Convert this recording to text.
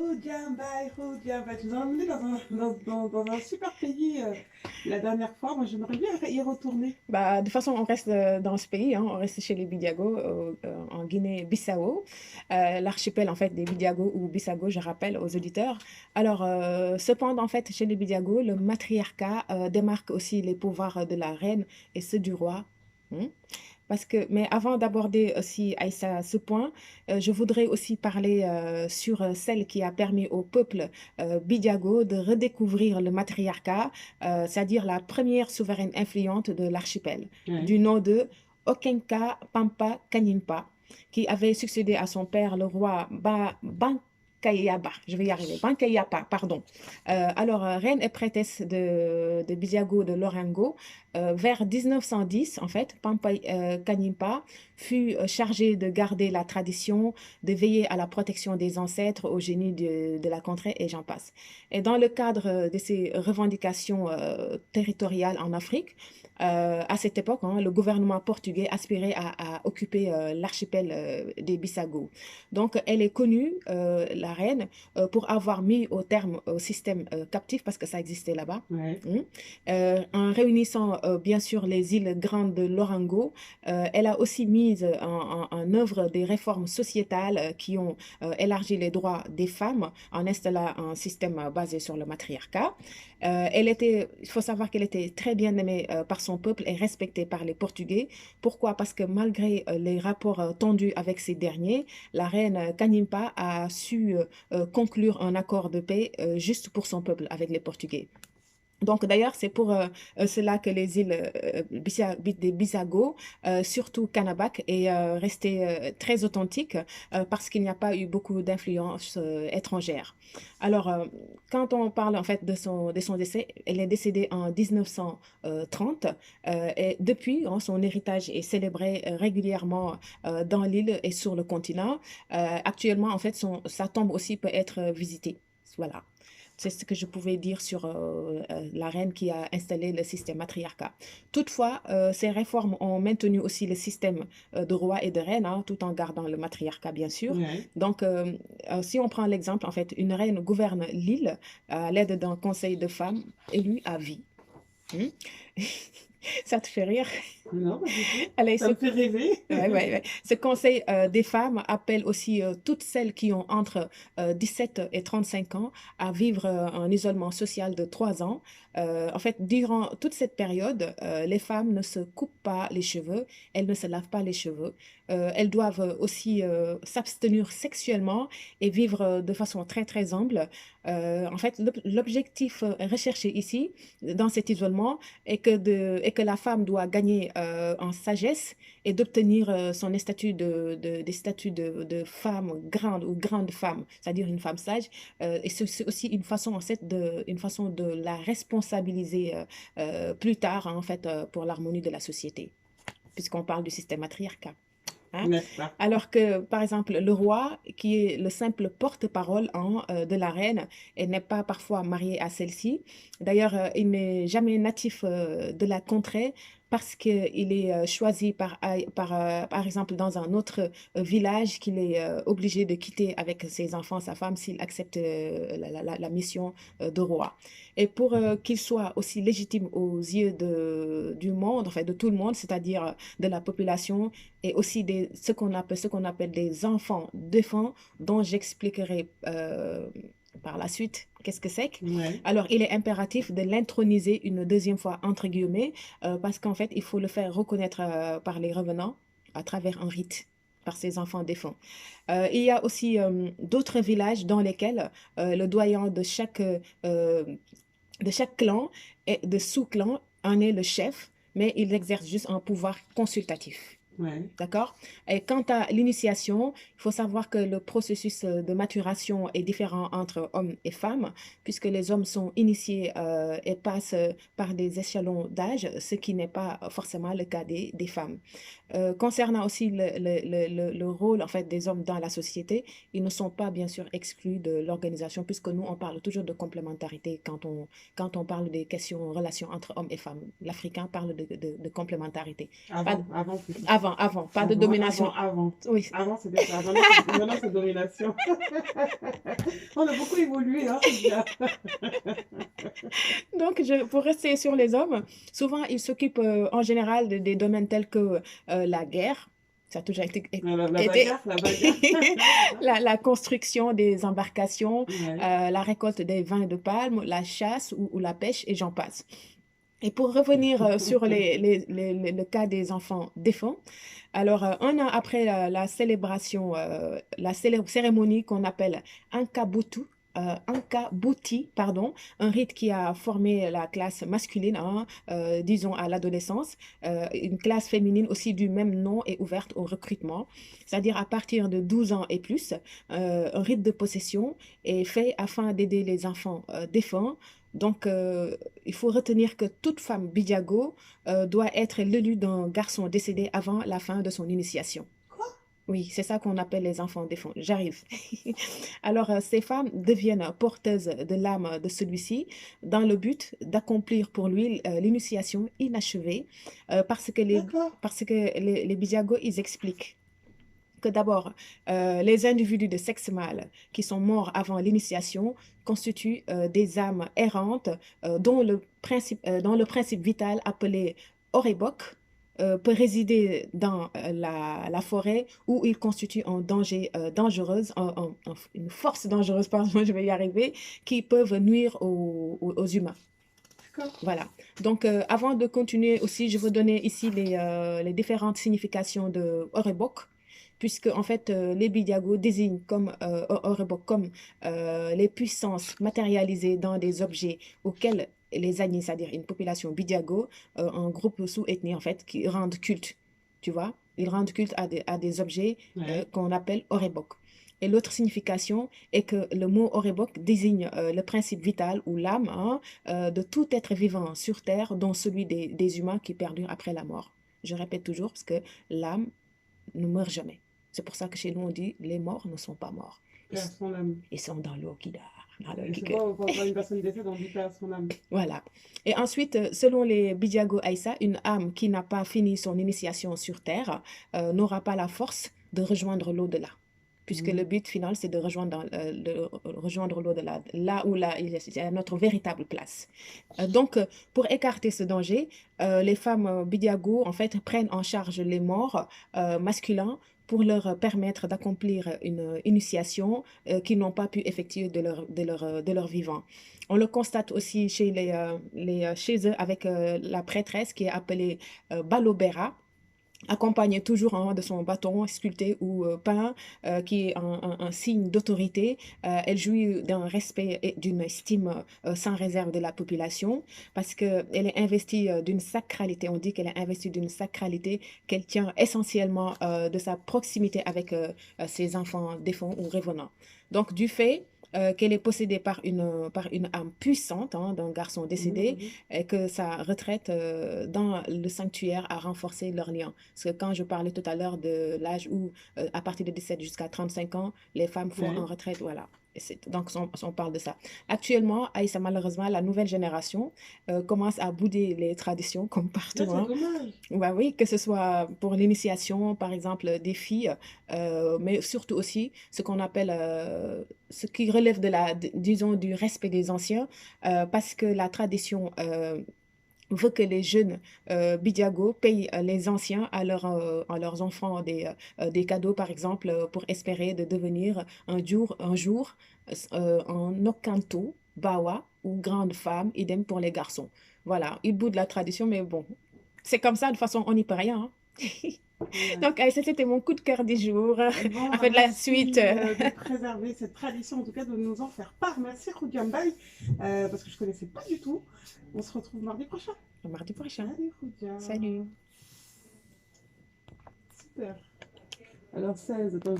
Tu nous as emmené dans un super pays la dernière fois. Moi, j'aimerais bien y retourner. Bah, de toute façon, on reste dans ce pays, hein, on reste chez les Bidiago en Guinée-Bissau, l'archipel en fait des Bidiago ou Bissago, je rappelle aux auditeurs. Alors, cependant, en fait, chez les Bidiago, le matriarcat démarque aussi les pouvoirs de la reine et ceux du roi. Hmm. Parce que, mais avant d'aborder aussi Aïssa, ce point, je voudrais aussi parler sur celle qui a permis au peuple Bidiago de redécouvrir le matriarcat, c'est-à-dire la première souveraine influente de l'archipel, Ouais. du nom de Okenka Pampa Kanimpa, qui avait succédé à son père, le roi Bankayaba. Je vais y arriver. Bankayapa, pardon. Reine et prêtresse de Bidiago de Lorengo, vers 1910, en fait, Pampa Kanimpa fut chargée de garder la tradition, de veiller à la protection des ancêtres, au génie de la contrée, et j'en passe. Et dans le cadre de ces revendications territoriales en Afrique, à cette époque, hein, le gouvernement portugais aspirait à occuper l'archipel des Bissago. Donc, elle est connue, la reine, pour avoir mis au terme au système captif, parce que ça existait là-bas, Ouais. en réunissant bien sûr les îles grandes de Lorango. Elle a aussi mis en œuvre des réformes sociétales qui ont élargi les droits des femmes en installant un système basé sur le matriarcat. Il faut savoir qu'elle était très bien aimée par son peuple et respectée par les Portugais. Pourquoi? Parce que malgré les rapports tendus avec ces derniers, la reine Kanimpa a su conclure un accord de paix juste pour son peuple avec les Portugais. Donc d'ailleurs, c'est pour cela que les îles des Bisago, surtout Canabac, est restée très authentique parce qu'il n'y a pas eu beaucoup d'influence étrangère. Alors, quand on parle en fait de son décès, elle est décédée en 1930 et depuis, hein, son héritage est célébré régulièrement dans l'île et sur le continent. Actuellement, en fait, sa tombe aussi peut être visitée. Voilà. C'est ce que je pouvais dire sur la reine qui a installé le système matriarcat. Toutefois, ces réformes ont maintenu aussi le système de roi et de reine, hein, tout en gardant le matriarcat, bien sûr. Ouais. Donc, si on prend l'exemple, en fait, une reine gouverne l'île à l'aide d'un conseil de femmes élu à vie. Hmm. Ça te fait rire? Non, pas du tout. Allez, Ça me fait rêver. ouais, ouais, ouais. Ce conseil des femmes appelle aussi toutes celles qui ont entre 17 et 35 ans à vivre un isolement social de 3 ans. En fait, durant toute cette période, les femmes ne se coupent pas les cheveux, elles ne se lavent pas les cheveux. Elles doivent aussi s'abstenir sexuellement et vivre de façon très, très humble. En fait, l'objectif recherché ici, dans cet isolement, est que la femme doit gagner en sagesse et d'obtenir son statut des statuts de femme grande ou grande femme, c'est-à-dire une femme sage. Et c'est aussi une façon, en fait, une façon de la responsabiliser plus tard, hein, en fait, pour l'harmonie de la société, puisqu'on parle du système matriarcat. Hein. N'est-ce pas? Alors que, par exemple, le roi, qui est le simple porte-parole hein, de la reine, et n'est pas parfois marié à celle-ci. D'ailleurs, il n'est jamais natif de la contrée parce qu'il est choisi par exemple, dans un autre village qu'il est obligé de quitter avec ses enfants, sa femme, s'il accepte la mission de roi. Et pour qu'il soit aussi légitime aux yeux du monde, enfin de tout le monde, c'est-à-dire de la population, et aussi ce qu'on appelle des enfants défunts, dont j'expliquerai par la suite qu'est-ce que c'est. Ouais. Alors, il est impératif de l'introniser une deuxième fois, entre guillemets, parce qu'en fait, il faut le faire reconnaître par les revenants à travers un rite par ses enfants défunts. Il y a aussi d'autres villages dans lesquels le doyen de chaque clan et de sous-clan en est le chef, mais il exerce juste un pouvoir consultatif. Ouais. D'accord? Et quant à l'initiation, il faut savoir que le processus de maturation est différent entre hommes et femmes, puisque les hommes sont initiés et passent par des échelons d'âge, ce qui n'est pas forcément le cas des femmes. Concernant aussi le rôle en fait, des hommes dans la société, ils ne sont pas bien sûr exclus de l'organisation, puisque nous, on parle toujours de complémentarité quand on parle des questions, relations entre hommes et femmes. L'Africain parle de complémentarité. Pas, Avant plus. avant, pas de domination. Avant. Oui. Avant, c'était ça. Maintenant, c'est domination. On a beaucoup évolué, hein, c'est bien. Donc, pour rester sur les hommes, souvent ils s'occupent en général des domaines tels que la guerre. Ça a toujours La été bagarre, la bagarre. la construction des embarcations, Ouais. la récolte des vins de palme, la chasse ou la pêche, et j'en passe. Et pour revenir sur le cas des enfants défunts, alors un an après la célébration, cérémonie qu'on appelle Ankabutu, Ankabuti, pardon, un rite qui a formé la classe masculine, hein, disons à l'adolescence, une classe féminine aussi du même nom est ouverte au recrutement, c'est-à-dire à partir de 12 ans et plus, un rite de possession est fait afin d'aider les enfants défunts. Donc, il faut retenir que toute femme Bidiago doit être l'élue d'un garçon décédé avant la fin de son initiation. Quoi? Oui, c'est ça qu'on appelle les enfants défunts. J'arrive. Alors, ces femmes deviennent porteuses de l'âme de celui-ci dans le but d'accomplir pour lui l'initiation inachevée D'accord. parce que les Bidiago, ils expliquent que d'abord, les individus de sexe mâle qui sont morts avant l'initiation constituent des âmes errantes dont le principe vital appelé Orébok peut résider dans la forêt où il constitue un danger dangereuse, une force dangereuse, pardon, je vais y arriver, qui peuvent nuire aux humains. D'accord. Voilà. Donc, avant de continuer aussi, je veux donner ici les différentes significations de Orébok, puisque en fait, les Bidiago désignent comme Orébok comme les puissances matérialisées dans des objets auxquels les Agnis, c'est-à-dire une population Bidiago, un groupe sous-ethnie en fait, qui rendent culte. Tu vois? Ils rendent culte à des objets Ouais. qu'on appelle Orébok. Et l'autre signification est que le mot Orébok désigne le principe vital ou l'âme, hein, de tout être vivant sur Terre, dont celui des humains qui perdurent après la mort. Je répète toujours parce que l'âme ne meurt jamais. C'est pour ça que chez nous, on dit les morts ne sont pas morts. Paix à son âme. Ils sont dans l'eau qui dort. Et c'est pas quand une personne décède, on dit paix à son âme. Voilà. Et ensuite, selon les Bidiago Aïssa, une âme qui n'a pas fini son initiation sur Terre n'aura pas la force de rejoindre l'au-delà. Puisque le but final, c'est de rejoindre l'au-delà, là où il y a notre véritable place. Donc, pour écarter ce danger, les femmes Bidiago, en fait, prennent en charge les morts masculins pour leur permettre d'accomplir une initiation qu'ils n'ont pas pu effectuer de leur vivant. On le constate aussi chez eux avec la prêtresse qui est appelée Balobera, accompagnée toujours hein, de son bâton sculpté ou peint, qui est un signe d'autorité. Elle jouit d'un respect et d'une estime sans réserve de la population parce qu'elle est investie d'une sacralité. On dit qu'elle est investie d'une sacralité qu'elle tient essentiellement de sa proximité avec ses enfants défunts ou revenants. Donc, du fait qu'elle est possédée par une âme puissante hein, d'un garçon décédé et que sa retraite dans le sanctuaire a renforcé leur lien. Parce que quand je parlais tout à l'heure de l'âge où, à partir de 17 jusqu'à 35 ans, les femmes font en retraite, voilà. Donc, on parle de ça. Actuellement, Aïssa, malheureusement, la nouvelle génération commence à bouder les traditions comme partout. C'est dommage. Bah oui, que ce soit pour l'initiation, par exemple, des filles, mais surtout aussi ce qu'on appelle, ce qui relève disons, du respect des anciens, parce que la tradition veut que les jeunes Bidiago payent les anciens à leurs enfants des cadeaux, par exemple, pour espérer de devenir un jour un Okanto, Bawa ou grande femme, idem pour les garçons. Voilà, ils boudent la tradition, mais bon, c'est comme ça, de toute façon, on n'y peut rien. Ouais. Donc, c'était mon coup de cœur du jour. Bon, En fait, la merci suite. de préserver cette tradition, en tout cas de nous en faire part. Merci Khoudiambaye, parce que je ne connaissais pas du tout. On se retrouve mardi prochain. Mardi prochain. Salut Khoudia. Salut. Super. Alors 16, attends.